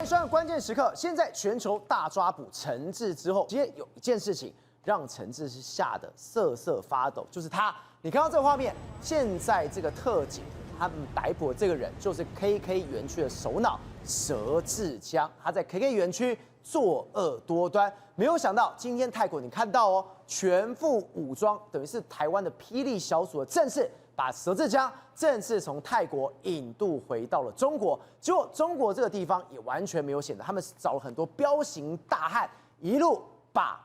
上关键时刻，现在全球大抓捕陈志之后，今天有一件事情让陈志是吓得瑟瑟发抖，就是他。你看到这个画面，现在这个特警他们逮捕的这个人就是 KK 园区的首脑佘志江，他在 KK 园区作恶多端，没有想到今天泰国你看到哦，全副武装，等于是台湾的霹雳小组的阵势。把佘志江正式从泰国引渡回到了中国，结果中国这个地方也完全没有显得，他们找了很多彪形大汉，一路把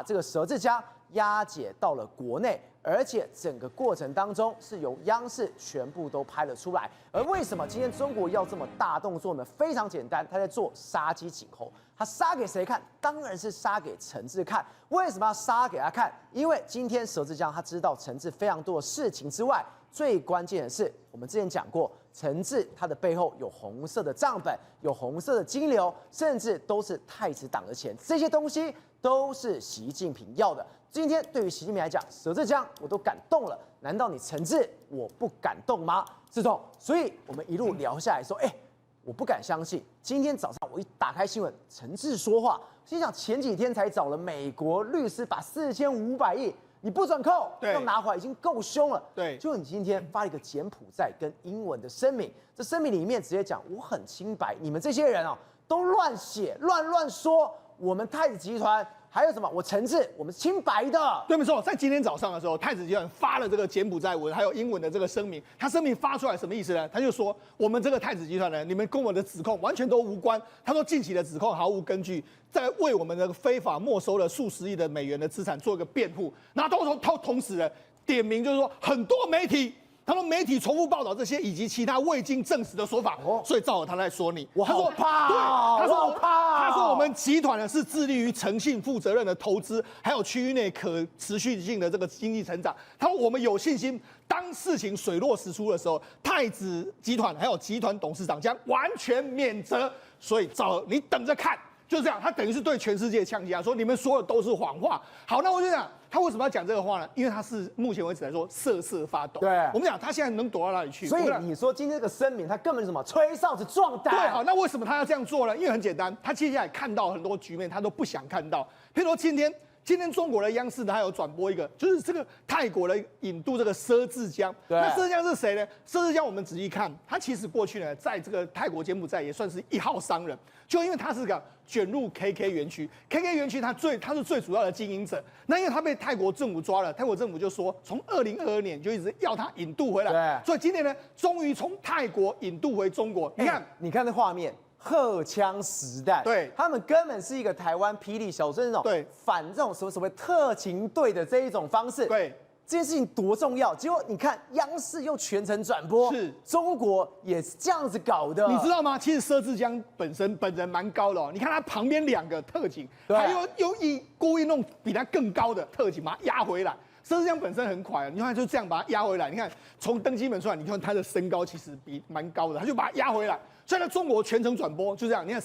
这个佘志江押解到了国内，而且整个过程当中是由央视全部都拍了出来。而为什么今天中国要这么大动作呢？非常简单，他在做杀鸡儆猴。他杀给谁看？当然是杀给陈志看。为什么要杀给他看？因为今天佘志江他知道陈志非常多的事情之外，最关键的是，我们之前讲过，陈志他的背后有红色的账本，有红色的金流，甚至都是太子党的钱，这些东西都是习近平要的。今天对于习近平来讲，佘志江我都感动了，难道你陈志我不感动吗？志总，所以我们一路聊下来说，我不敢相信，今天早上我一打开新闻，陈志说话，心想前几天才找了美国律师把4500亿你不准扣，要拿回来已经够凶了。对，就你今天发了一个柬埔寨跟英文的声明，这声明里面直接讲我很清白，你们这些人都乱写乱说，我们太子集团。还有什么？我陈志，我们是清白的。对，没错。在今天早上的时候，太子集团发了这个柬埔寨文还有英文的这个声明。他声明发出来什么意思呢？他就说，我们这个太子集团呢，你们跟我的指控完全都无关。他说近期的指控毫无根据，在为我们的非法没收了数十亿的美元的资产做一个辩护。然后同时呢，点名就是说很多媒体。他说媒体重复报道这些以及其他未经证实的说法，所以照他在说你。我好怕，对，他说我们集团呢是致力于诚信、负责任的投资，还有区域内可持续性的这个经济成长。他说我们有信心，当事情水落石出的时候，太子集团还有集团董事长将完全免责。所以照你等着看。就这样，他等于是对全世界呛击啊，说你们说的都是谎话。好，那我就讲他为什么要讲这个话呢？因为他是目前为止来说瑟瑟发抖。对，我们讲他现在能躲到哪里去？所以你说今天这个声明，他根本是什么吹哨子壮胆？对，好，那为什么他要这样做呢？因为很简单，他接下来看到很多局面，他都不想看到。譬如说今天中国的央视呢，还有转播一个，就是这个泰国的引渡这个佘志江。那佘志江是谁呢？佘志江我们仔细看，他其实过去呢，在这个泰国柬埔寨也算是一号商人，就因为他是个卷入 KK 园区 ，KK 园区他是最主要的经营者。那因为他被泰国政府抓了，泰国政府就说从2022年就一直要他引渡回来，所以今年呢，终于从泰国引渡回中国。你看这画面。荷枪实弹，对，他们根本是一个台湾霹雳小镇那种反这种所谓特勤队的这一种方式，对，这件事情多重要。结果你看央视又全程转播，是中国也是这样子搞的，你知道吗？其实佘志江本人蛮高的哦，你看他旁边2个特警，还有故意弄比他更高的特警把他压回来。佘志江本身很快，你看就这样把他压回来。你看从登机门出来，你看他的身高其实比蛮高的，他就把他压回来。所以呢，中国全程转播就这样。你看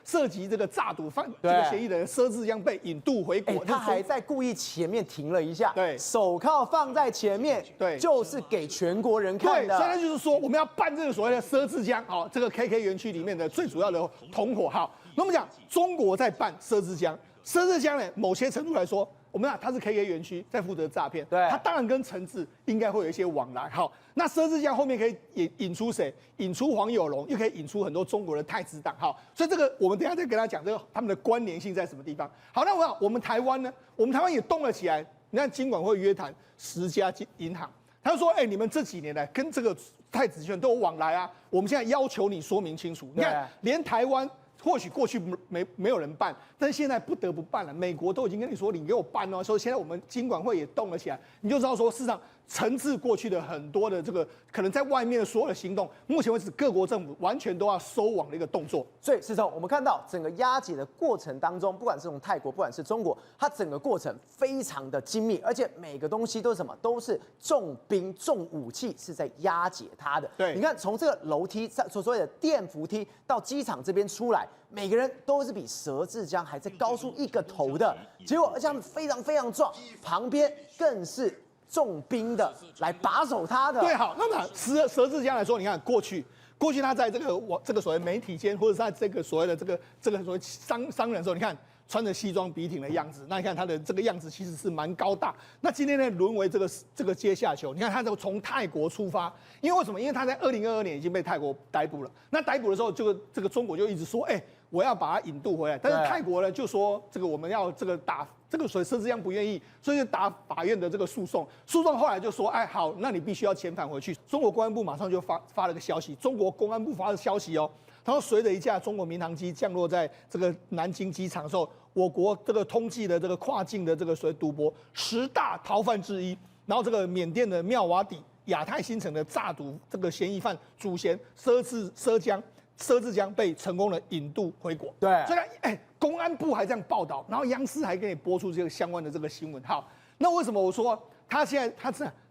涉及这个诈赌这个嫌疑人佘志江被引渡回国，他还在故意前面停了一下，对，手铐放在前面，对，就是给全国人看的。对，所以就是说我们要办这个所谓的佘志江，好，这个 KK 园区里面的最主要的同伙。好，那我们讲中国在办佘志江，佘志江呢，某些程度来说。我们他是 KK 园区在负责诈骗，他当然跟陈志应该会有一些往来。好，那佘志江后面可以引出谁？引出黄有龙，又可以引出很多中国的太子党。好，所以这个我们等一下再跟他讲这个他们的关联性在什么地方。好，那我们台湾呢？我们台湾也动了起来。你看金管会约谈10家银行，他就说：你们这几年来跟这个太子集团都有往来啊，我们现在要求你说明清楚。你看，连台湾。或许过去没有人办，但是现在不得不办了。美国都已经跟你说，你给我办哦。所以现在我们金管会也动了起来，你就知道说，事实上惩治过去的很多的这个可能在外面的所有的行动，目前为止各国政府完全都要收网的一个动作。所以是从我们看到整个押解的过程当中，不管是从泰国，不管是中国，它整个过程非常的精密，而且每个东西都是什么？都是重兵重武器是在押解它的。对，你看从这个楼梯所谓的电扶梯到机场这边出来。每个人都是比佘志江还在高出一个头的，结果而且他们非常非常壮，旁边更是重兵的来把守他的。对，好，那么佘志江来说，你看过去过去他在这个所谓媒体间，或者是在这个所谓的这个所谓商人的时候，你看穿着西装笔挺的样子，那你看他的这个样子其实是蛮高大。那今天呢，沦为这个阶下囚。你看他就从泰国出发，因为为什么？因为他在2022年已经被泰国逮捕了。那逮捕的时候，这个中国就一直说，我要把他引渡回来。但是泰国呢就说，这个我们要这个打这个所谓佘志江不愿意，所以就打法院的这个诉讼。诉讼后来就说，好，那你必须要遣返回去。中国公安部马上就发了个消息，中国公安部发的消息哦。他说，随着一架中国民航机降落在这个南京机场的时候，我国这个通缉的这个跨境的这个所谓赌博10大逃犯之一，然后这个缅甸的妙瓦底、亚太新城的诈赌这个嫌疑犯主嫌佘志江被成功的引渡回国。对，所以公安部还这样报道，然后央视还给你播出这个相关的这个新闻。好，那为什么我说他现在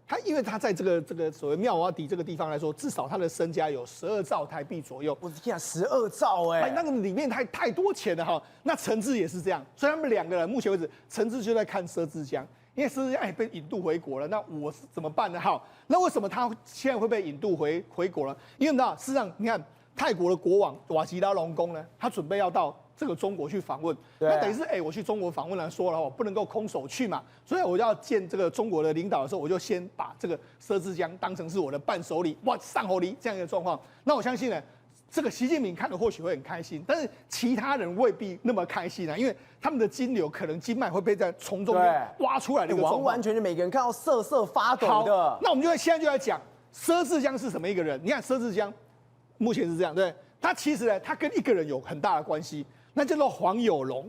他因为他在这个所谓妙瓦底这个地方来说，至少他的身家有12兆台币左右。我的天啊，12兆那个里面太多钱了哈。那陈志也是这样，所以他们2个人目前为止，陈志就在看佘志江，因为佘志江被引渡回国了，那我是怎么办呢？好，那为什么他现在会被引渡回国了？因为你知道，事实上你看泰国的国王瓦吉拉隆功呢，他准备要到这个中国去访问，那等于是我去中国访问了，说了我不能够空手去嘛，所以我要见这个中国的领导的时候，我就先把这个佘志江当成是我的伴手礼，上侯礼这样一个状况。那我相信呢，这个习近平看了或许会很开心，但是其他人未必那么开心啊，因为他们的金流可能经脉会被在从中挖出来的一个状况，完全就每个人看到瑟瑟发抖的。好，那我们现在就来讲佘志江是什么一个人？你看佘志江目前是这样，对，他其实呢，他跟一个人有很大的关系。那叫做黄有龙，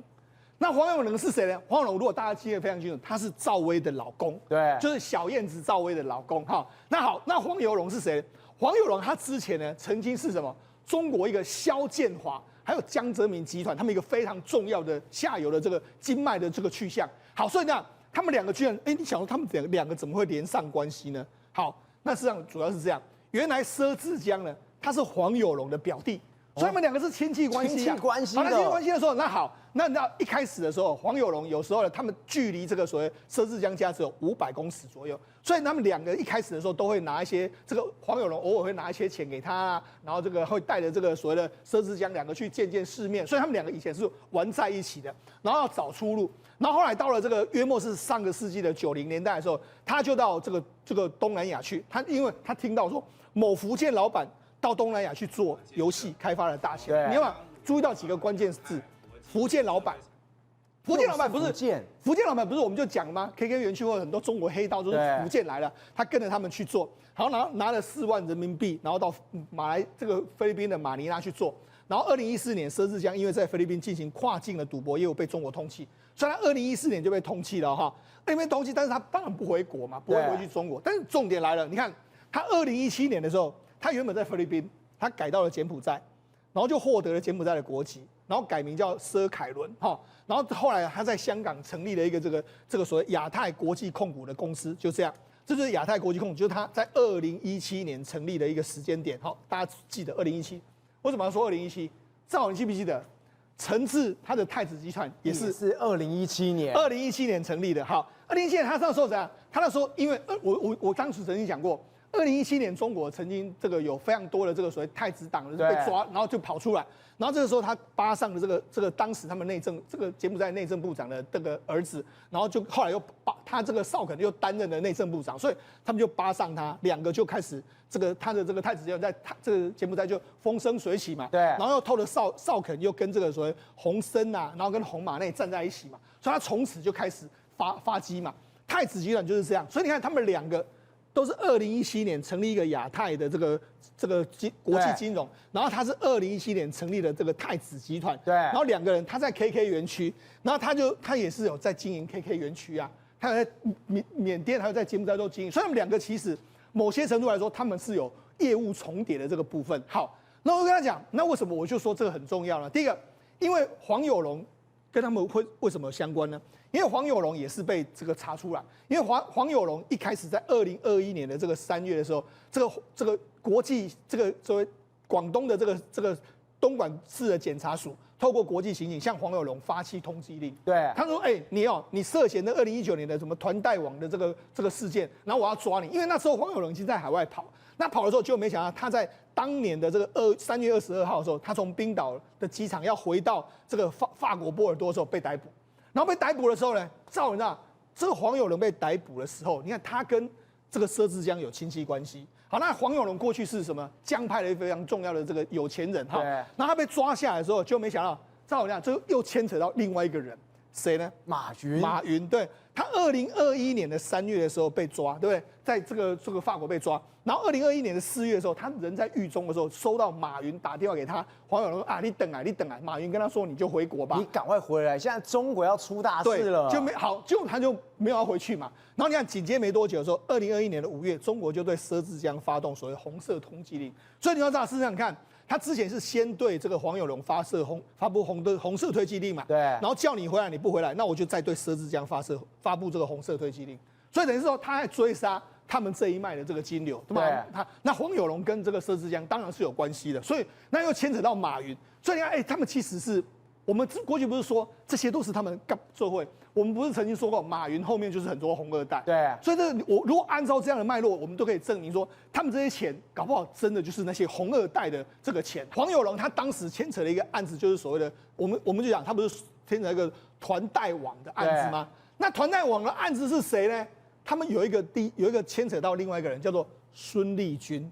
那黄有龙是谁呢？黄有龙如果大家记得非常清楚，他是赵薇的老公，对，就是小燕子赵薇的老公。哈，那好，那黄有龙是谁？黄有龙他之前呢，曾经是什么？中国一个萧建华还有江泽民集团他们一个非常重要的下游的这个经脉的这个去向。好，所以呢，他们2个居然，你想说他们两个怎么会连上关系呢？好，那实际上主要是这样，原来佘志江呢，他是黄有龙的表弟。所以他们2个是亲戚关系，亲戚关系。好，那亲戚关系的时候，那好，那一开始的时候，黄有龙有时候呢，他们距离这个所谓佘志江家只有500公尺左右，所以他们2个一开始的时候都会拿一些这个黄有龙偶尔会拿一些钱给他啊，然后这个会带着这个所谓的佘志江2个去见见世面，所以他们2个以前是玩在一起的，然后要找出路，然后后来到了这个约莫是上个世纪的90年代的时候，他就到这个东南亚去，因为他听到说某福建老板到东南亚去做游戏开发的大钱，你有没有注意到几个关键字？福建老板，福建老板不是福建老板不是我们就讲吗 ？KK 园区或者很多中国黑道都是福建来的，他跟着他们去做，然后拿了4万人民币，然后到这个菲律宾的马尼拉去做，然后2014年佘志江因为在菲律宾进行跨境的赌博业务被中国通缉，所以他2014年就被通缉了哈，那边通缉，但是他当然不回国嘛，不会回去中国，但是重点来了，你看他2017年的时候。他原本在菲律宾，他改到了柬埔寨，然后就获得了柬埔寨的国籍，然后改名叫佘凯伦哈，然后后来他在香港成立了一个这个所谓亚太国际控股的公司，就这样，这就是亚太国际控股，就是他在2017年成立的一个时间点，好，大家记得2017，为什么要说2017？正好你记不记得？陈志他的太子集团也是2017年成立的，好，2017年他那时候怎样？他那时候因为我当时曾经讲过。2017年，中国曾经这个有非常多的这个所谓太子党人被抓，然后就跑出来，然后这个时候他扒上了这个当时他们这个柬埔寨内政部长的这个儿子，然后就后来又把他这个少肯又担任了内政部长，所以他们就扒上他，2个就开始他的这个太子集团在这个柬埔寨就风生水起嘛，对，然后又偷了少肯又跟这个所谓洪森啊，然后跟洪马内站在一起嘛，所以他从此就开始发迹嘛，太子集团就是这样，所以你看他们2个。都是2017年成立一个亚太的这个国际金融，然后他是2017年成立的这个太子集团，对，然后2个人他在 KK 园区，然后他也是有在经营 KK 园区啊，他有在缅甸还有在柬埔寨都经营，所以他们2个其实某些程度来说他们是有业务重叠的这个部分。好，那我跟他讲，那为什么我就说这个很重要呢？第一个，因为黄有龙跟他们会为什么相关呢？因为黄有龙也是被这个查出来，因为黄有龙一开始在2021年的这个3月的时候，这个国际这个所谓广东的这个东莞市的检察署透过国际刑警向黄有龙发起通缉令，对，他说，你涉嫌的2019年的什么团贷网的这个事件，然后我要抓你，因为那时候黄有龙已经在海外跑，那跑的时候就没想到他在当年的这个3月22号的时候，他从冰岛的机场要回到这个法国波尔多的时候被逮捕。然后被逮捕的时候呢，照你知道，这个黄有龙被逮捕的时候，你看他跟这个佘志江有亲戚关系。好，那黄有龙过去是什么江派的非常重要的这个有钱人哈。然后他被抓下来的时候，就没想到，照我讲，这又牵扯到另外一个人，谁呢？马云。马云，对，他2021年的3月的时候被抓，对不对？在这个法国被抓，然后2021年的4月的时候，他人在狱中的时候，收到马云打电话给他，黄有龙说啊，你等来。马云跟他说，你就回国吧，你赶快回来，现在中国要出大事了。就没好，结果他就没有要回去嘛。然后你看，紧接没多久的时候，2021年的5月，中国就对佘志江发动所谓红色通缉令。所以你要知道，事实上你看，他之前是先对这个黄有龙发布红色推缉令嘛，对，然后叫你回来，你不回来，那我就再对佘志江发布这个红色推缉令。所以等于是说，他在追杀他们这一脉的这个金流，对吧？那黄有龙跟这个佘志江当然是有关系的，所以那又牵扯到马云。所以你看，他们其实是我们过去不是说这些都是他们做会，我们不是曾经说过马云后面就是很多红二代，对，所以这个我如果按照这样的脉络，我们都可以证明说，他们这些钱搞不好真的就是那些红二代的这个钱。黄有龙他当时牵扯了一个案子，就是所谓的我们就讲他不是牵扯一个团贷网的案子吗？那团贷网的案子是谁呢？他们有一个牵扯到另外一个人，叫做孙立军。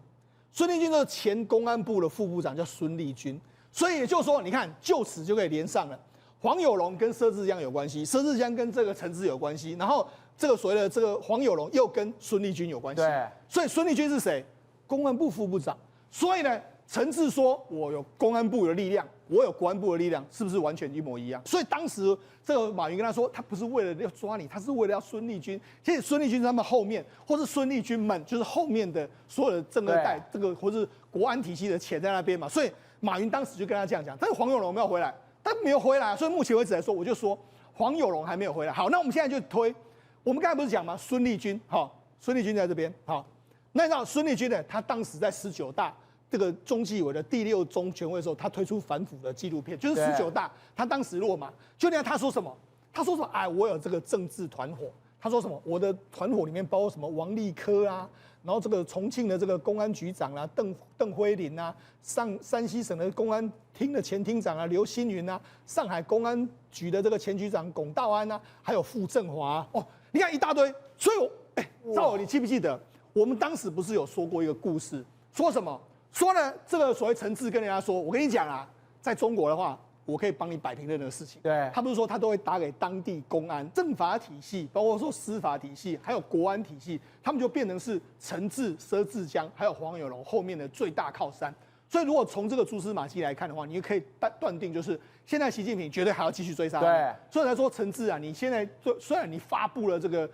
孙立军就是前公安部的副部长，叫孙立军。所以也就是说，你看，就此就可以连上了。黄有龙跟佘志江有关系，佘志江跟这个陈志有关系，然后这个所谓的这个黄有龙又跟孙立军有关系。对，所以孙立军是谁？公安部副部长。所以呢，陈志说我有公安部的力量，我有国安部的力量，是不是完全一模一样？所以当时这个马云跟他说，他不是为了要抓你，他是为了要孙立军。其实孙立军他们后面，或是孙立军们，就是后面的所有的正二代，这个或是国安体系的钱在那边嘛。所以马云当时就跟他这样讲，但是黄有龙没有回来，他没有回来，所以目前为止来说，我就说黄有龙还没有回来。好，那我们现在就推，我们刚才不是讲吗？孙立军，好，孙立军在这边，好，那你知道孙立军呢？他当时在19大这个中纪委的第6中全会的时候，他推出反腐的纪录片，就是19大，他当时落马，就那样他说什么？他说什么？哎，我有这个政治团伙。他说什么？我的团伙里面包括什么王立科啊，然后这个重庆的这个公安局长啊，邓辉林啊，山西省的公安厅的前厅长啊，刘新云啊，上海公安局的这个前局长龚道安啊，还有傅政华啊，哦，你看一大堆。所以赵友，你记不记得我们当时不是有说过一个故事？说什么？说呢，这个所谓陈志跟人家说，我跟你讲啊，在中国的话，我可以帮你摆平任何事情。对，他不是说他都会打给当地公安、政法体系，包括说司法体系，还有国安体系，他们就变成是陈志、佘志江还有黄有龙后面的最大靠山。所以如果从这个蛛丝马迹来看的话，你可以断定就是现在习近平绝对还要继续追杀。对，所以来说陈志啊，你现在虽然你发布了这个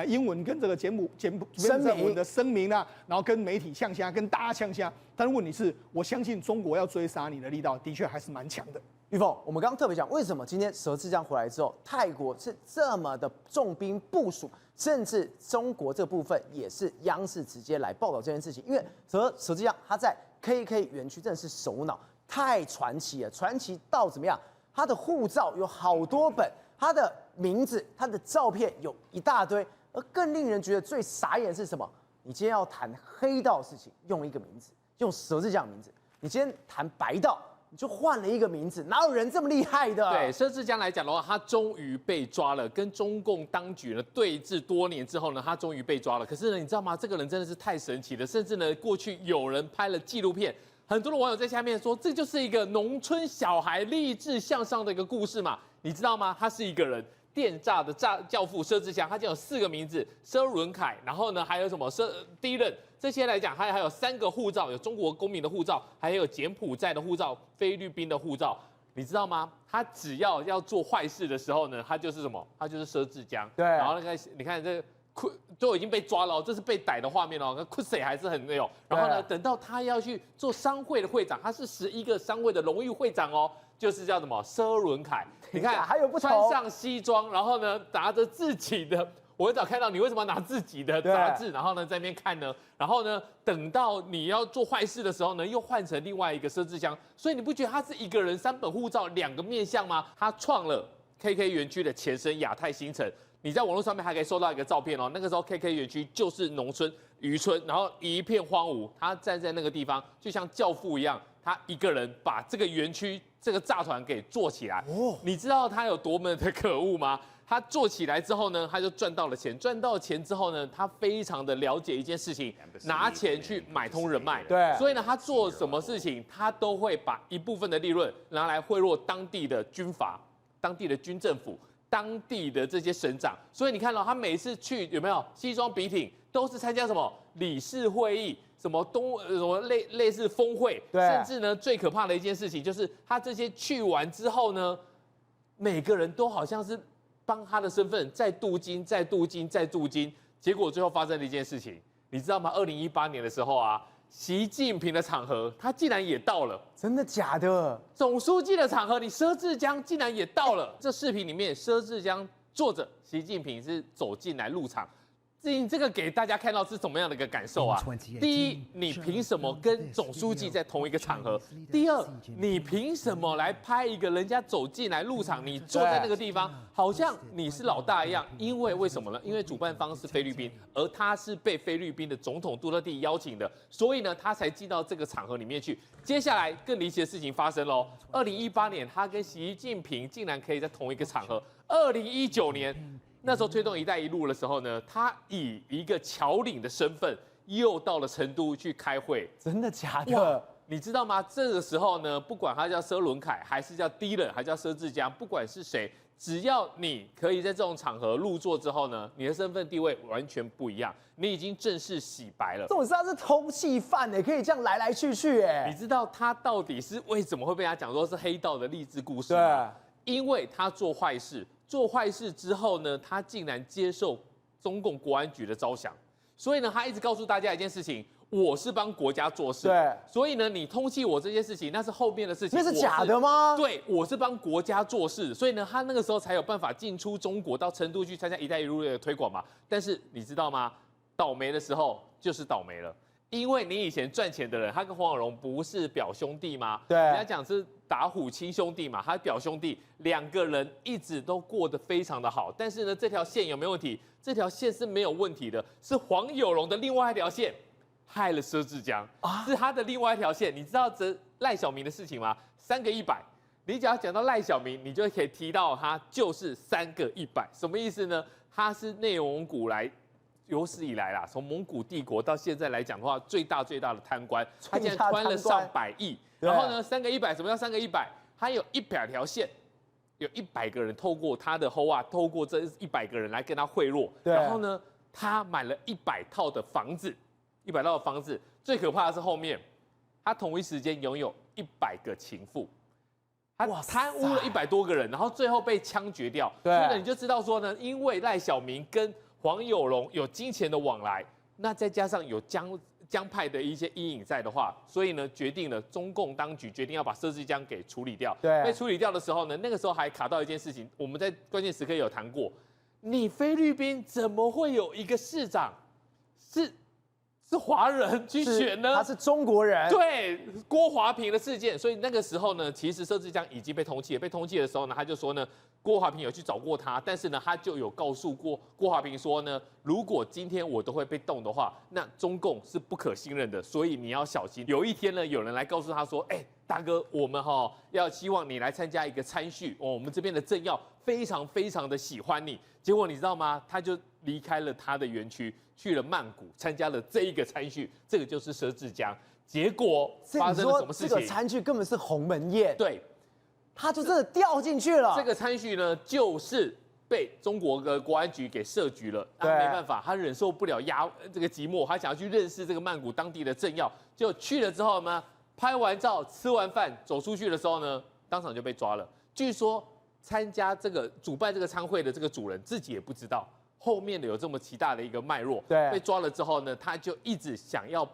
英文跟这个柬埔寨文的声明啊，然后跟媒体呛虾，跟大家呛虾，但是问题是，我相信中国要追杀你的力道的确还是蛮强的。玉凤，我们刚刚特别讲，为什么今天佘志江回来之后，泰国是这么的重兵部署，甚至中国这部分也是央视直接来报道这件事情，因为佘志江他在 KK 园区真的是首脑，太传奇了，传奇到怎么样？他的护照有好多本，他的名字、他的照片有一大堆，而更令人觉得最傻眼的是什么？你今天要谈黑道的事情，用一个名字，用佘志江的名字；你今天谈白道，你就换了一个名字，哪有人这么厉害的？对，佘志江来讲的话，他终于被抓了，跟中共当局呢对峙多年之后呢，他终于被抓了。可是呢，你知道吗？这个人真的是太神奇了，甚至呢，过去有人拍了纪录片，很多的网友在下面说，这就是一个农村小孩励志向上的一个故事嘛。你知道吗？他是一个人。电诈的教父佘志江，他就有4个名字：佘伦凯，然后呢还有什么第一任，这些来讲，他还有3个护照，有中国公民的护照，还有柬埔寨的护照、菲律宾的护照。你知道吗？他只要做坏事的时候呢，他就是什么？他就是佘志江。对。然后你看这个都已经被抓了，这是被逮的画面哦。那酷谁还是很那种。然后呢，等到他要去做商会的会长，他是11个商会的荣誉会长哦。就是叫什么佘伦凯，你看还有不同，穿上西装，然后呢拿着自己的，我很少看到你为什么拿自己的杂志，然后呢在那边看呢，然后呢等到你要做坏事的时候呢，又换成另外一个佘志江，所以你不觉得他是一个人3本护照2个面相吗？他创了 KK 园区的前身亚太新城，你在网络上面还可以搜到一个照片哦，那个时候 KK 园区就是农村渔村，然后一片荒芜，他站在那个地方就像教父一样，他一个人把这个园区这个炸团给做起来。哦，你知道他有多么的可恶吗？他做起来之后呢，他就赚到了钱。赚到钱之后呢，他非常的了解一件事情，拿钱去买通人脉。对，所以呢，他做什么事情，他都会把一部分的利润拿来贿赂当地的军阀、当地的军政府、当地的这些省长。所以你看到他每次去有没有西装笔挺，都是参加什么理事会议。什么什么类似峰会，甚至呢最可怕的一件事情就是他这些去完之后呢，每个人都好像是帮他的身份再镀金、再镀金、再镀金，结果最后发生了一件事情，你知道吗？2018年的时候啊，习近平的场合他竟然也到了，真的假的？总书记的场合，你佘志江竟然也到了。这视频里面，佘志江坐着，习近平是走进来入场。这个给大家看到是怎么样的一个感受啊？第一，你凭什么跟总书记在同一个场合？第二，你凭什么来拍一个人家走进来入场，你坐在那个地方，好像你是老大一样？因为为什么呢？因为主办方是菲律宾，而他是被菲律宾的总统杜特地邀请的，所以呢，他才进到这个场合里面去。接下来更离奇的事情发生喽！2018年，他跟习近平竟然可以在同一个场合。2019年。那时候推动"一带一路"的时候呢，他以一个侨领的身份又到了成都去开会。真的假的？你知道吗？这个时候呢，不管他叫佘伦凯，还是叫低冷，还叫佘志江，不管是谁，只要你可以在这种场合入座之后呢，你的身份地位完全不一样，你已经正式洗白了。这种事他是通缉犯哎，可以这样来来去去哎。你知道他到底是为什么会被他讲说是黑道的励志故事吗？对，因为他做坏事。做坏事之后呢，他竟然接受中共国安局的招降，所以呢，他一直告诉大家一件事情：我是帮国家做事。对，所以呢，你通缉我这件事情，那是后面的事情。那是假的吗？对，我是帮国家做事，所以呢，他那个时候才有办法进出中国，到成都去参加"一带一路"的推广嘛。但是你知道吗？倒霉的时候就是倒霉了。因为你以前赚钱的人，他跟黄有荣不是表兄弟吗？对，人家讲是打虎亲兄弟嘛，他表兄弟2个人一直都过得非常的好。但是呢，这条线有没有问题？这条线是没有问题的，是黄有荣的另外一条线害了佘志江，是他的另外一条线。你知道这赖小民的事情吗？3个100，你只要讲到赖小民，你就可以提到他就是3个100，什么意思呢？他是内蒙古来。有史以来啦，从蒙古帝国到现在来讲的话，最大的贪官，他竟然贪了上100亿。然后呢，3个100，什么叫3个100？他有100条线，有100个人透过他的后啊，透过这100个人来跟他贿赂。然后呢，他买了100套的房子，100套的房子。最可怕的是后面，他同一时间拥有100个情妇。他贪污了100多个人，然后最后被枪决掉。所以呢，你就知道说呢，因为赖小民跟黄有荣有金钱的往来，那再加上有江派的一些阴影在的话，所以呢，决定了中共当局决定要把佘志江给处理掉。对，被处理掉的时候呢，那个时候还卡到一件事情，我们在关键时刻有谈过，你菲律宾怎么会有一个市长是华人去选呢？他是中国人。对，郭华平的事件，所以那个时候呢，其实佘志江已经被通缉了。被通缉的时候呢，他就说呢，郭华平有去找过他，但是呢，他就有告诉过郭华平说呢，如果今天我都会被动的话，那中共是不可信任的，所以你要小心。有一天呢，有人来告诉他说，大哥，我们要希望你来参加一个参叙，我们这边的政要非常非常的喜欢你。结果你知道吗？他就离开了他的园区，去了曼谷参加了这一个参叙，这个就是佘志江。结果发生了什么事情？这个参叙根本是鸿门宴，对，他就真的掉进去了。这个参叙呢，就是被中国的国安局给设局了。他没办法，他忍受不了这个寂寞，他想要去认识这个曼谷当地的政要。结果去了之后呢，拍完照、吃完饭走出去的时候呢，当场就被抓了。据说参加这个主办这个参会的这个主人自己也不知道后面的有这么奇大的一个脉络。对，被抓了之后呢，他就一直想要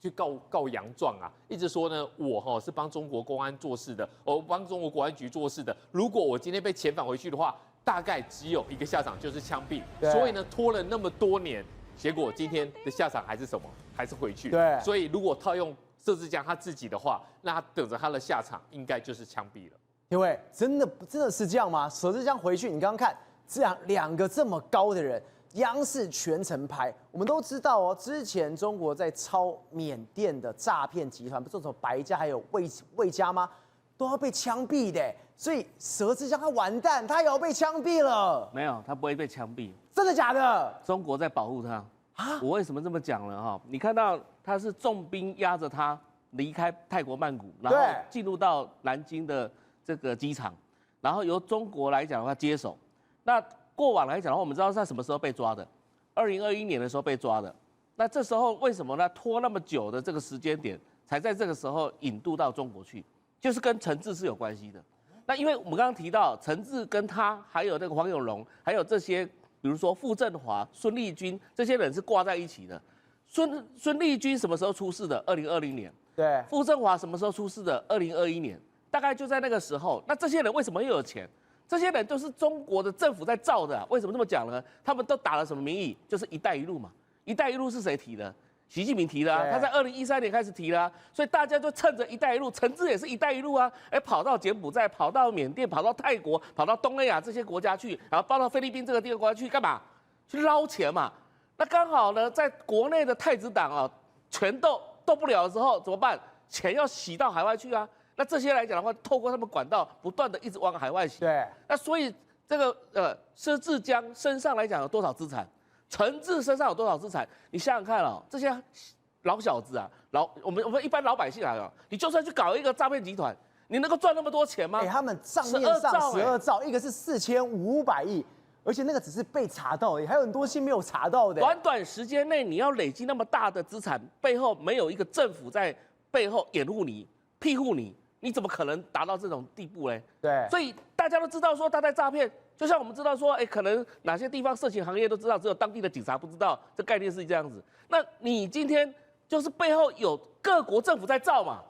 去告洋状啊，一直说呢，我是帮中国公安做事的，我帮中国国安局做事的。如果我今天被遣返回去的话，大概只有一个下场，就是枪毙。所以呢，拖了那么多年，结果今天的下场还是什么？还是回去。对，所以如果套用佘志江他自己的话，那他等着他的下场应该就是枪毙了。因为真的是这样吗？佘志江回去，你刚刚看这样两个这么高的人，央视全程拍。我们都知道哦，之前中国在抄缅甸的诈骗集团，不是说白家还有魏家吗？都要被枪毙的，所以佘志江他完蛋，他也要被枪毙了。没有，他不会被枪毙，真的假的？中国在保护他啊！我为什么这么讲呢？哈，你看到他是重兵压着他离开泰国曼谷，然后进入到南京的这个机场，然后由中国来讲的话接手。那过往来讲的话，我们知道他什么时候被抓的？2021年的时候被抓的。那这时候为什么呢？拖那么久的这个时间点，才在这个时候引渡到中国去？就是跟陈志是有关系的。那因为我们刚刚提到陈志跟他还有那个黄有龙，还有这些，比如说傅政华、孙立军这些人是挂在一起的。孙立军什么时候出事的？2020年。对。傅政华什么时候出事的？2021年。大概就在那个时候。那这些人为什么又有钱？这些人都是中国的政府在造的。为什么这么讲呢？他们都打了什么名义？就是“一带一路”嘛。“一带一路”是谁提的？习近平提的啊，他在2013年开始提了啊，所以大家就趁着“一带一路”，陈志也是“一带一路”啊，跑到柬埔寨，跑到缅甸，跑到泰国，跑到东南亚这些国家去，然后包到菲律宾这个地方国家去干嘛？去捞钱嘛。那刚好呢，在国内的太子党啊，全斗不了的时候怎么办？钱要洗到海外去啊。那这些来讲的话，透过他们管道，不断的一直往海外洗。对。那所以这个佘志江身上来讲有多少资产？陈志身上有多少资产？你想想看哦，这些老小子啊，我们一般老百姓来讲，你就算去搞一个诈骗集团，你能够赚那么多钱吗？他们账面上12兆，一个是4500亿，而且那个只是被查到而已，还有很多信没有查到的。短时间内你要累积那么大的资产，背后没有一个政府在背后掩护你、庇护你，你怎么可能达到这种地步嘞？对，所以大家都知道说他在诈骗。就像我们知道说，可能哪些地方色情行业都知道，只有当地的警察不知道，这概念是这样子。那你今天就是背后有各国政府在造嘛，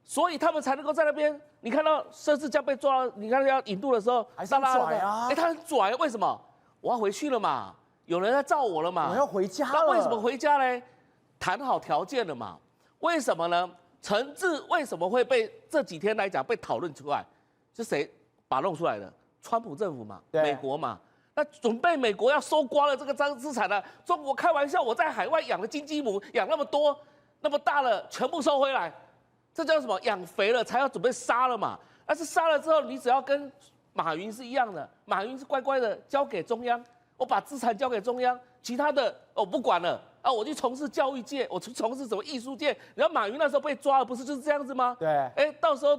所以他们才能够在那边。你看到佘志江被抓了，你看要引渡的时候，还是很拽啊，他很拽，为什么？我要回去了嘛，有人在造我了嘛，我要回家了。那为什么回家嘞？谈好条件了嘛？为什么呢？陈志为什么会被这几天来讲被讨论出来？是谁把弄出来的？川普政府嘛，美国嘛，那准备美国要收刮了这个资产了。中国开玩笑，我在海外养的金鸡母养那么多，那么大了，全部收回来，这叫什么？养肥了才要准备杀了嘛。但是杀了之后，你只要跟马云是一样的，马云是乖乖的交给中央，我把资产交给中央，其他的我不管了啊，我去从事教育界，我去从事什么艺术界。然后马云那时候被抓了，不是就是这样子吗？对，到时候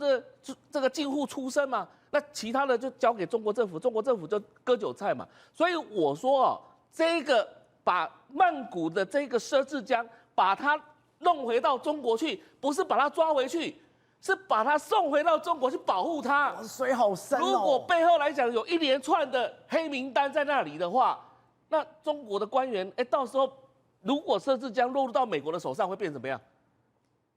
这个进户出身嘛。那其他的就交给中国政府，中国政府就割韭菜嘛。所以我说哦，这个把曼谷的这个佘志江把他弄回到中国去，不是把他抓回去，是把他送回到中国去保护他。水好深哦。如果背后来讲有一连串的黑名单在那里的话，那中国的官员，到时候如果佘志江落入到美国的手上，会变成怎么样？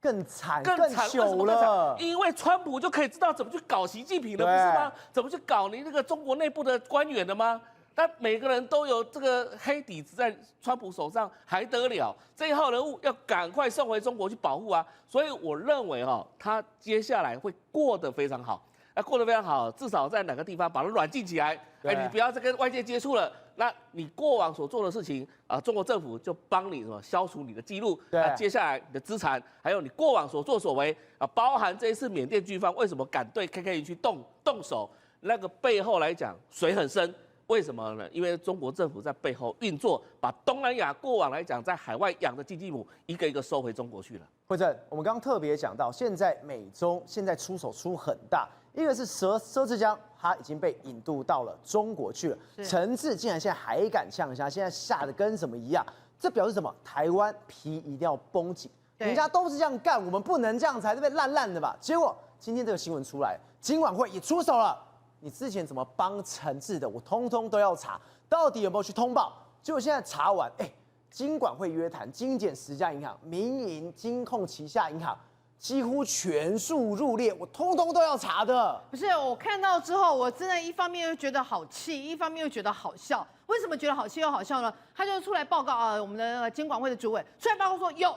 更惨糗了，因为川普就可以知道怎么去搞习近平了，不是吗？怎么去搞你那个中国内部的官员的吗？那每个人都有这个黑底子在川普手上，还得了？这一号人物要赶快送回中国去保护啊！所以我认为他接下来会过得非常好。过得非常好，至少在哪个地方把它软禁起来，你不要再跟外界接触了。那你过往所做的事情啊，中国政府就帮你消除你的记录。那接下来你的资产，还有你过往所作所为啊，包含这一次缅甸军方为什么敢对 KK 园区动手，那个背后来讲水很深。为什么呢？因为中国政府在背后运作，把东南亚过往来讲在海外养的金鸡母一个一个收回中国去了。慧正，我们刚刚特别讲到，现在美中现在出手出很大，一个是佘志江，他已经被引渡到了中国去了。陈志竟然现在还敢呛虾，现在吓得跟什么一样？这表示什么？台湾皮一定要绷紧，人家都是这样干，我们不能这样才对不对？烂烂的吧？结果今天这个新闻出来，金管会也出手了。你之前怎么帮陈志的，我通通都要查，到底有没有去通报？结果现在查完，金管会约谈精简10家银行，民营金控旗下银行几乎全数入列，我通通都要查的。不是，我看到之后，我真的一方面又觉得好气，一方面又觉得好笑。为什么觉得好气又好笑呢？他就出来报告啊，我们的监管会的主委出来报告说有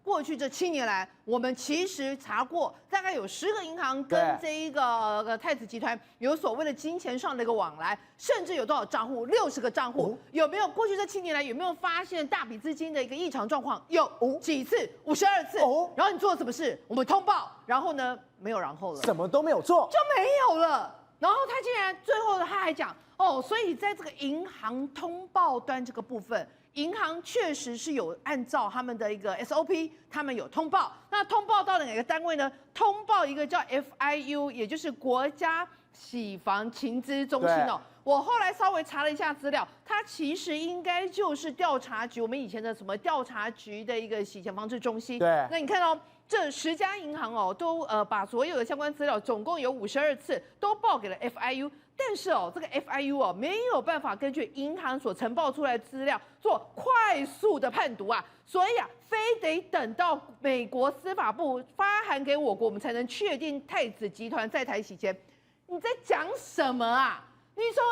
过去这7年来，我们其实查过，大概有10个银行跟这一个太子集团有所谓的金钱上的一个往来，甚至有多少账户，60个账户，有没有过去这7年来有没有发现大笔资金的一个异常状况？有几次，52次。然后你做了什么事？我们通报，然后呢，没有然后了，什么都没有做，就没有了。然后他竟然最后他还讲，所以在这个银行通报端这个部分。银行确实是有按照他们的一个 SOP， 他们有通报。那通报到了哪个单位呢？通报一个叫 FIU， 也就是国家洗房情资中心哦。我后来稍微查了一下资料，它其实应该就是调查局，我们以前的什么调查局的一个洗钱防治中心。对，那你看哦。这10家银行哦，都把所有的相关资料，总共有52次都报给了 FIU， 但是哦，这个 FIU 哦没有办法根据银行所呈报出来的资料做快速的判读啊，所以啊，非得等到美国司法部发函给我国，我们才能确定太子集团在台洗钱。你在讲什么啊？你从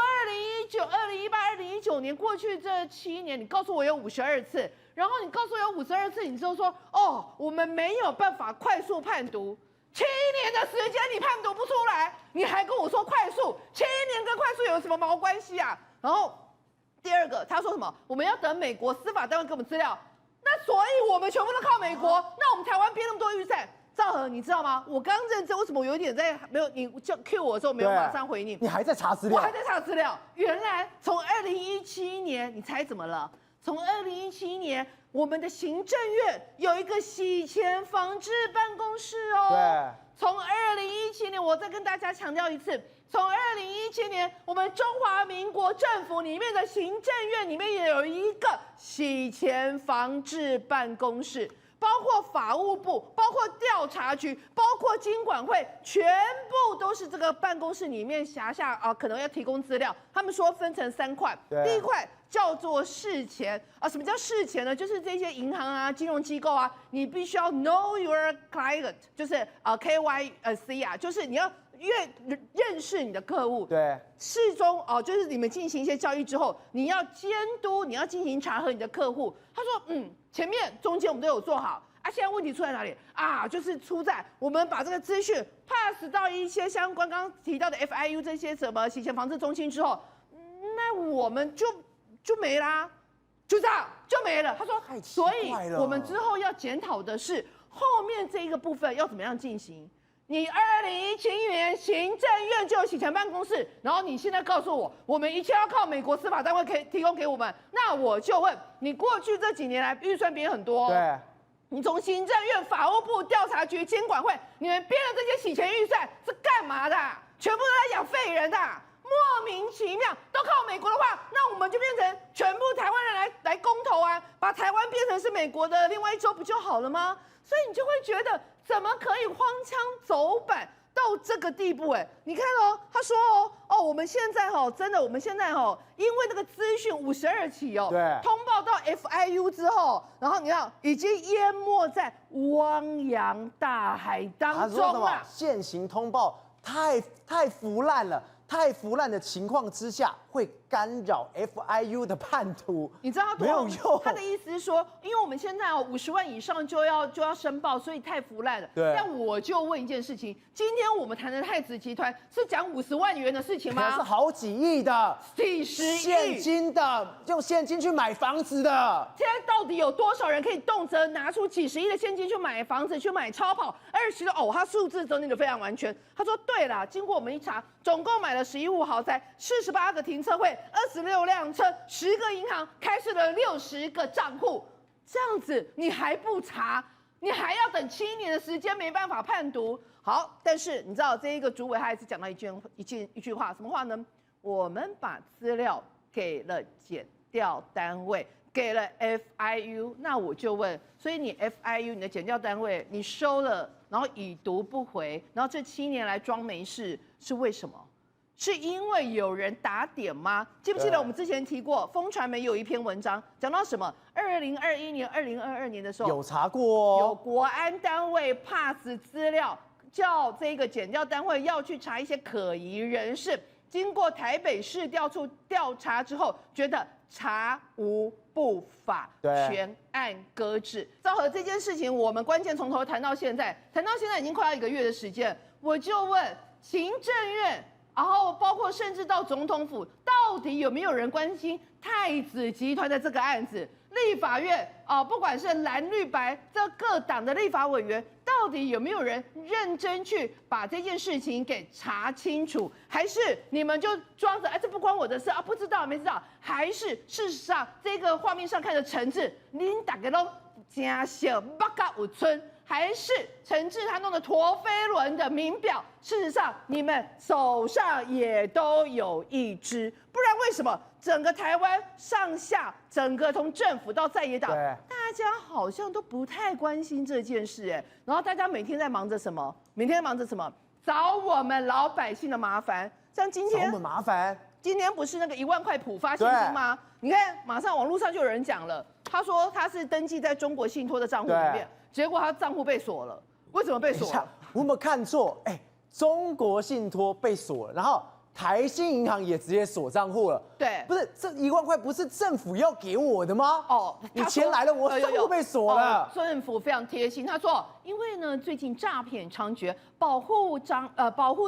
2019、2018、2019年过去这7年，你告诉我有52次。然后你告诉我有52次，你就说我们没有办法快速判读，7年的时间你判读不出来，你还跟我说快速，7年跟快速有什么毛关系啊？然后第二个他说什么？我们要等美国司法单位给我们资料，那所以我们全部都靠美国，那我们台湾编那么多预算。赵和，你知道吗？我刚认真，为什么我有点在没有你叫 Q 我的时候没有马上回你？你还在查资料？我还在查资料。原来从2017年，你猜怎么了？从2017年，我们的行政院有一个洗钱防治办公室哦。对。从2017年，我再跟大家强调一次，从2017年，我们中华民国政府里面的行政院里面也有一个洗钱防治办公室。包括法务部、包括调查局、包括金管会，全部都是这个办公室里面辖下啊，可能要提供资料。他们说分成3块，第一块叫做事前啊，什么叫事前呢？就是这些银行啊、金融机构啊，你必须要 know your client， 就是KYC 啊，就是你要越认识你的客户。对，事中就是你们进行一些交易之后，你要监督，你要进行查核你的客户。他说，前面、中间我们都有做好啊，现在问题出在哪里啊？就是出在我们把这个资讯 pass 到一些相关刚刚提到的 FIU 这些什么洗钱防治中心之后，那我们就没啦，就这样就没了。他说，所以我们之后要检讨的是后面这一个部分要怎么样进行。你2017年行政院就有洗钱办公室，然后你现在告诉我，我们一切要靠美国司法单位可以提供给我们，那我就问你，过去这几年来预算编很多，对，你从行政院、法务部、调查局、金管会，你们编的这些洗钱预算是干嘛的？全部都在养废人的，莫名其妙。都靠美国的话，那我们就变成全部台湾人来公投啊，把台湾变成是美国的另外一州不就好了吗？所以你就会觉得，怎么可以荒腔走板到这个地步？你看他说我们现在真的，我们现在因为那个资讯52起对，通报到 FIU 之后，然后你看已经淹没在汪洋大海当中了。现行通报太腐烂了。太腐烂的情况之下，会干扰 FIU 的判读。你知道他没有用。他的意思是说，因为我们现在50万以上就要申报，所以太腐烂了。对。但我就问一件事情：今天我们谈的太子集团是讲50万元的事情吗？是好几亿的，几十亿现金的，用现金去买房子的。现在到底有多少人可以动辄拿出几十亿的现金去买房子、去买超跑？20他数字整理的非常完全。他说：对啦，经过我们一查，总共买了11户豪宅、48个停车位、26辆车、10个银行，开设了60个账户。这样子你还不查，你还要等7年的时间，没办法判读。好，但是你知道这一个主委他还是讲到一句话，什么话呢？我们把资料给了检调单位，给了 FIU， 那我就问，所以你 FIU 你的检调单位你收了，然后已读不回，然后这7年来装没事，是为什么？是因为有人打点吗？记不记得我们之前提过，风传媒有一篇文章讲到什么？2021年、2022年的时候有查过有国安单位 pass 资料，叫这个检调单位要去查一些可疑人士。经过台北市调处调查之后，觉得查无不法，对全案搁置。昭和这件事情，我们关键从头谈到现在，已经快要1个月的时间，我就问行政院。然后包括甚至到总统府，到底有没有人关心太子集团的这个案子？立法院啊，不管是蓝绿白这各党的立法委员，到底有没有人认真去把这件事情给查清楚？还是你们就装着这不关我的事啊，不知道没知道？还是事实上这个画面上看的陈志，恁大家都真小八嘎五村？还是陈志他弄的陀飞轮的名表，事实上你们手上也都有一只，不然为什么整个台湾上下，整个从政府到在野党，大家好像都不太关心这件事然后大家每天在忙着什么？找我们老百姓的麻烦。像今天，找我们麻烦。今天不是那个1万块普发现金吗？你看，马上网络上就有人讲了，他说他是登记在中国信托的账户里面。结果他账户被锁了，为什么被锁了？我有没有看错？中国信托被锁了，然后台新银行也直接锁账户了。对，不是这1万块不是政府要给我的吗？你钱来了，我账户被锁了。政府非常贴心，他说，因为呢最近诈骗猖獗，保护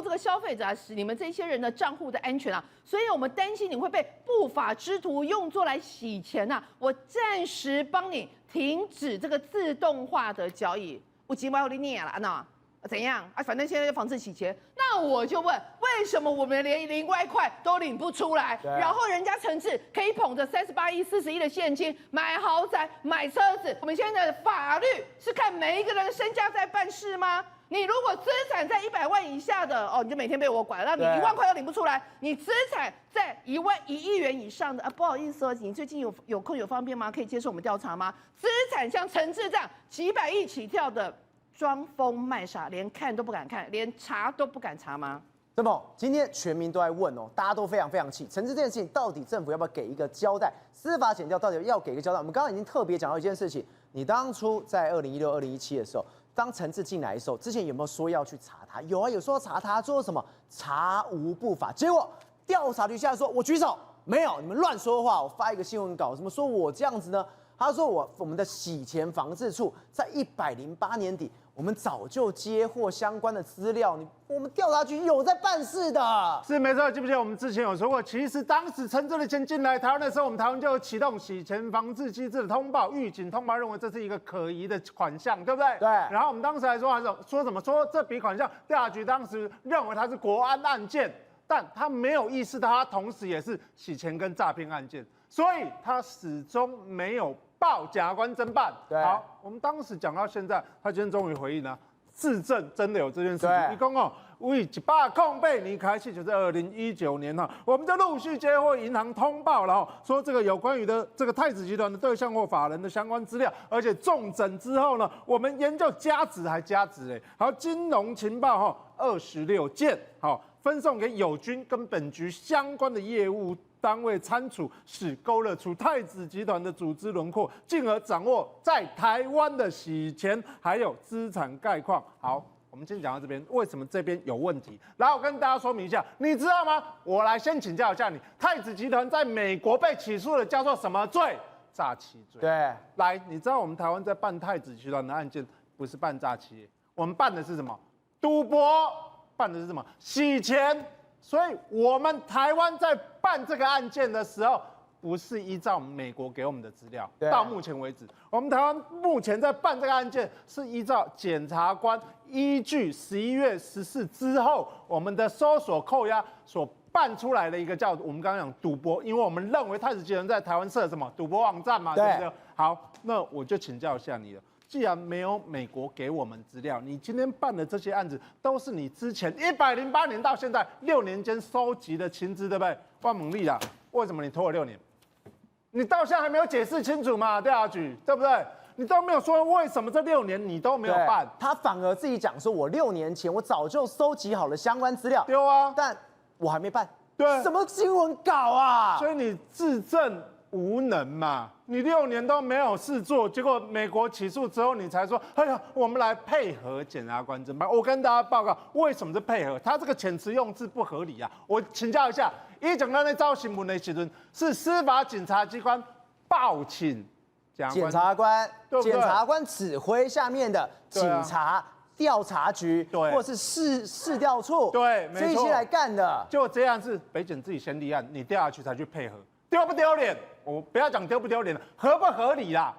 这个消费者你们这些人的账户的安全所以我们担心你会被不法之徒用作来洗钱我暂时帮你停止这个自动化的交易。我几百我给你念了，那怎样反正现在就防止洗钱。那我就问，为什么我们连0块都领不出来？然后人家陈志可以捧着38亿、40亿的现金买豪宅、买车子。我们现在的法律是看每一个人的身家在办事吗？你如果资产在100万以下的你就每天被我管，那你1万块都领不出来。你资产在1亿元以上的不好意思你最近有空有方便吗？可以接受我们调查吗？资产像陈志这样几百亿起跳的，装疯卖傻，连看都不敢看，连查都不敢查吗？那么今天全民都在问大家都非常气，陈志这件事情到底政府要不要给一个交代？司法检调到底要给一个交代？我们刚刚已经特别讲到一件事情，你当初在2016、2017的时候。当陈志进来的时候，之前有没有说要去查他？有有说要查他，说什么查无不法？结果调查局下来说，我举手，没有，你们乱说话。我发一个新闻稿，什么说我这样子呢？他说我们的洗钱防治处在108年底，我们早就接获相关的资料，我们调查局有在办事的。是没错，记不记得我们之前有说过，其实当时陈志的钱进来台湾的时候，我们台湾就有启动洗钱防治机制的通报，预警通报认为这是一个可疑的款项，对不对？对。然后我们当时还说什么？说这笔款项调查局当时认为它是国安案件，但他没有意识到它同时也是洗钱跟诈骗案件，所以他始终没有报检察官侦办。好，我们当时讲到现在，他今天终于回应了，自证真的有这件事情。你讲为108年开始，就是2019年我们就陆续接获银行通报了说这个有关于的这个太子集团的对象或法人的相关资料，而且重整之后呢，我们研究加值，好，金融情报26件，好，分送给友军跟本局相关的业务单位参处，使勾勒出太子集团的组织轮廓，进而掌握在台湾的洗钱还有资产概况。好，我们先讲到这边，为什么这边有问题？然后我跟大家说明一下，你知道吗？我来先请教一下你，太子集团在美国被起诉的叫做什么罪？诈欺罪。对，来，你知道我们台湾在办太子集团的案件，不是办诈欺，我们办的是什么？赌博，办的是什么？洗钱。所以我们台湾在办这个案件的时候，不是依照美国给我们的资料。到目前为止，我们台湾目前在办这个案件，是依照检察官依据11月14之后我们的搜索扣押所办出来的一个叫我们刚刚讲赌博，因为我们认为太子集团在台湾设什么赌博网站嘛，对不对？好，那我就请教一下你了。既然没有美国给我们资料，你今天办的这些案子都是你之前108年到现在6年间收集的情资，对不对？万猛力啦，为什么你拖了6年？你到现在还没有解释清楚嘛？调查局，对不对？你都没有说为什么这6年你都没有办，他反而自己讲说，我6年前我早就收集好了相关资料，对啊，但我还没办。对，什么新闻稿啊？所以你自证无能嘛，你6年都没有事做，结果美国起诉之后，你才说，哎呀，我们来配合检察官侦办。我跟大家报告，为什么是配合？他这个遣词用字不合理啊！我请教一下，一讲到那招新闻的时阵，是司法警察机关报请检察官，对不对检察官指挥下面的警察调查局，对或是市调处，对没错这一些来干的。就这样是北检自己先立案，你调下去才去配合，丢不丢脸？我不要讲丢不丢脸了，合不合理啦？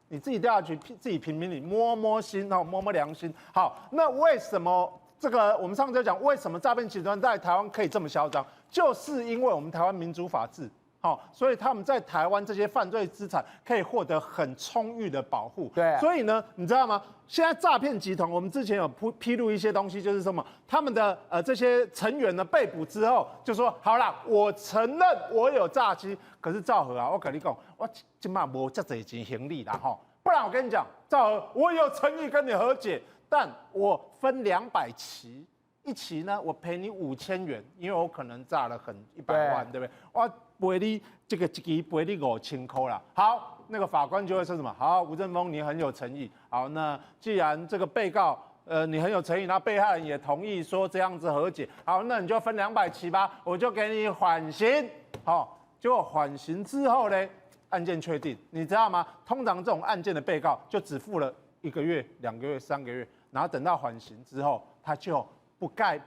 你自己调下去，自己评评理，摸摸心哦，摸摸良心。好，那为什么这个我们上次就讲，为什么诈骗集团在台湾可以这么嚣张？就是因为我们台湾民主法治。好，所以他们在台湾这些犯罪资产可以获得很充裕的保护。对，所以呢，你知道吗？现在诈骗集团，我们之前有披露一些东西，就是什么，他们的这些成员呢被捕之后，就说好啦，我承认我有诈欺，可是赵和啊，我跟你讲，我今嘛无这侪钱行李啦哈，不然我跟你讲，赵和，我有诚意跟你和解，但我分200期。一期呢，我赔你5000元，因为我可能诈了100万，对不对？我赔你这个一期赔你5000块啦。好，那个法官就会说什么？好，吴政峰你很有诚意。好，那既然这个被告你很有诚意，那被害人也同意说这样子和解，好，那你就分200期吧，我就给你缓刑。好，结果缓刑之后呢，案件确定，你知道吗？通常这种案件的被告就只付了1个月、2个月、3个月，然后等到缓刑之后，他就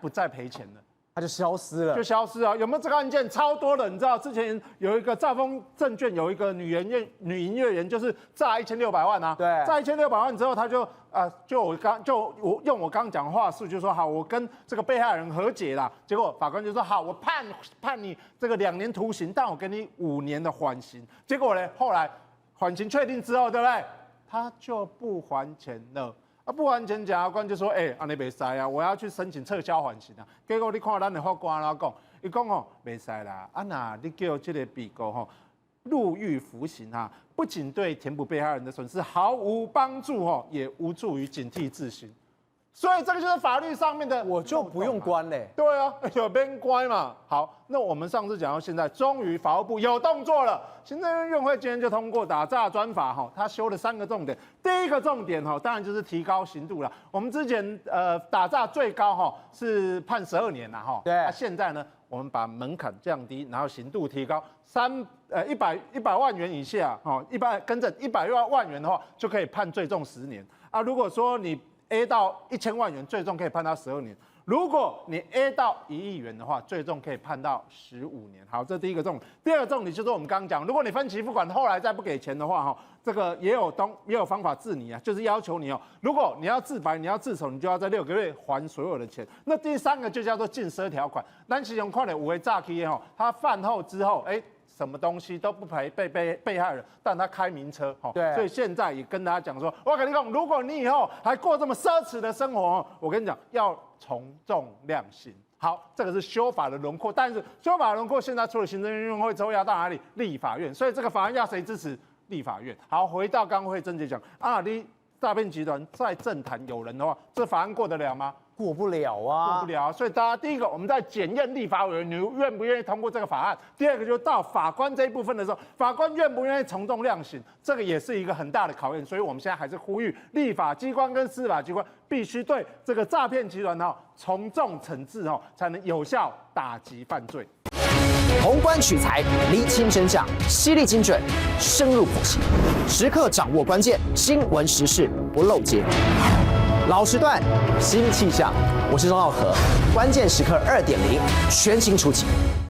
不再赔钱了，他就消失了，就消失了。有没有这个案件？超多的，你知道之前有一个兆丰证券有一个女营业员，就是诈1600万啊，对，诈1600万之后，他就我用我刚讲话术，就说好，我跟这个被害人和解啦。结果法官就说好，我判你这个2年徒刑，但我给你5年的缓刑。结果呢，后来缓刑确定之后，对不对？他就不还钱了。不还钱，检察官就说：“安尼袂使啊，我要去申请撤销缓刑啊。”结果你看咱的法官怎讲？伊讲吼袂使啦，那你叫这个被告吼入狱服刑啊，不仅对填补被害人的损失毫无帮助吼，也无助于警惕自新。所以这个就是法律上面的，我就不用关嘞。对啊，有边关嘛。好，那我们上次讲到现在，终于法务部有动作了。行政院院会今天就通过打诈专法哈，它修了3个重点。第一个重点哈，当然就是提高刑度了。我们之前打诈最高哈是判12年啦哈，对，现在呢我们把门槛降低，然后刑度提高100万元以下哈，100万元的话就可以判最重10年啊。如果说你A 到1000万元，最重可以判到12年。如果你 A 到1亿元的话，最重可以判到15年。好，这第一个重点。第二个重点就是我们刚刚讲，如果你分期付款，后来再不给钱的话，哈，这个也有方法治你啊，就是要求你哦，如果你要自白，你要自首，你就要在6个月还所有的钱。那第3个就叫做禁奢条款。咱其中看了5个诈欺哈，他饭后之后，什么东西都不赔被害人，但他开名车，对，所以现在也跟大家讲说，我跟你讲，如果你以后还过这么奢侈的生活，我跟你讲，要从重量刑。好，这个是修法的轮廓，但是修法的轮廓现在除了行政院会之后要到哪里？立法院，所以这个法案要谁支持？立法院。好，回到刚慧珍姐讲，你诈骗集团在政坛有人的话，这法案过得了吗？过不了啊，过不了啊！所以大家第一个，我们在检验立法委员你愿不愿意通过这个法案；第二个，就到法官这一部分的时候，法官愿不愿意从重量刑，这个也是一个很大的考验。所以我们现在还是呼吁立法机关跟司法机关必须对这个诈骗集团从重惩治才能有效打击犯罪。宏观取材，厘清真相，犀利精准，深入剖析，时刻掌握关键新闻时事，不漏接。老时段，新气象，我是钟浩和，关键时刻2.0，全新出击。